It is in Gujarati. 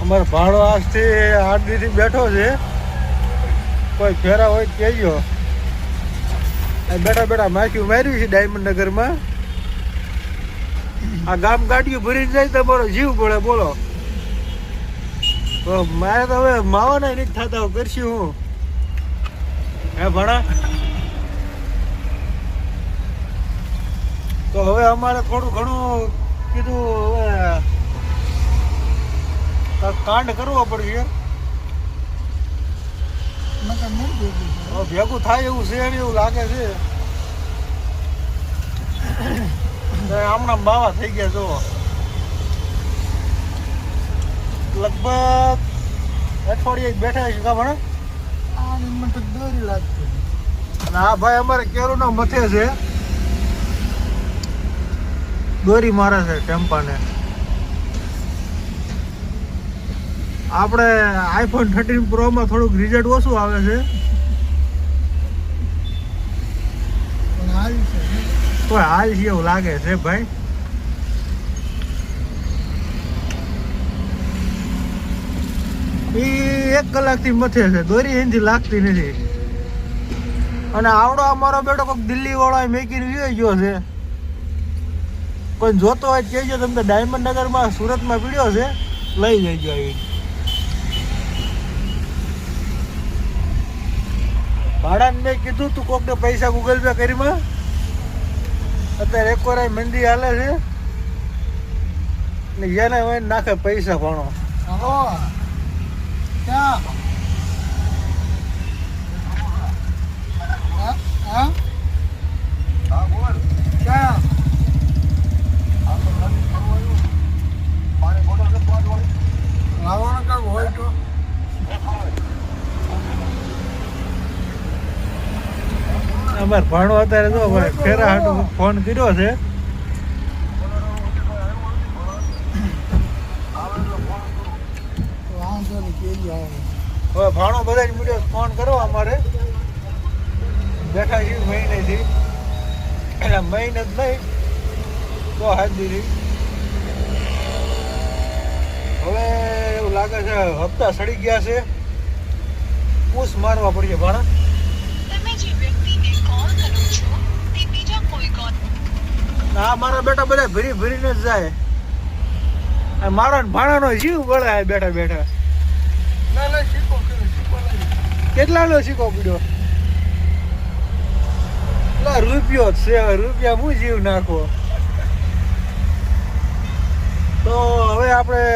અમારો ભાડો આજથી 8 દીથી બેઠો છે. કોઈ ફેરા હોય કહેજો. બેઠા બેઠા માખ્યું માર્યું છે ડાયમંડ નગરમાં. આ ગામ ગાડીઓ ભરીને જાય તમારો જીવ પડે બોલો. તો મારે તો હવે માવાના નથી થતા કરશું હું. હે ભણા તો હવે અમારે થોડું ઘણું કીધું હવે કાંડ કરવો પડશે. ભેગું થાય એવું છે એવું લાગે છે. હમણાં બાવા થઈ ગયા જો લગભગ અઠવાડિયે બેઠા છે. કા ભણા દોરી લાગતી. અને આ ભાઈ અમારે કેરું ના મથે છે દોરી મારે છે ટેમ્પાને. આપણે iPhone 13 Pro માં થોડુંક રિઝલ્ટ ઓછું આવે છે. તો હાલ છે એવું લાગે છે ભાઈ. એ 1 કલાકથી મથે છે દોરી એનાથી લાગતી નથી. અને આવડો અમારો બેટો કોઈક દિલ્હી વાળો મેકીને વી ગયો છે. કોઈ જોતો હોય કહેજો. તમને ડાયમંડ નગરમાં સુરતમાં પીડ્યો છે લઈ જઈજો આવી. ભાડાને મેં કીધું તું કોકને પૈસા ગૂગલ પે કરીમાં. અત્યારે એક વાર મંદી હાલે છે ને જેને હોય નાખે પૈસા ભણો. અમારે ભાણો અત્યારે જો ભાઈ ફેરા હાટું ફોન કર્યો છે. હવે ભાણો બધા જ મળ્યો ફોન કરો અમારે. બેઠા છીએ મહિનેથી એટલે મહિને જ નહીં તો હાજરી. હવે એવું લાગે છે હપ્તા સડી ગયા છે. પૂછ મારવા પડશે ભાણા. હા મારા બેટા બધા ભરી ભરીને જ જાય. મારો ભાણાનો જીવ બળે બેઠા બેઠા. કેટલાનો સિક્કો પીડ્યો? રૂપિયો જ છે. રૂપિયા હું જીવ નાખો. તો હવે આપણે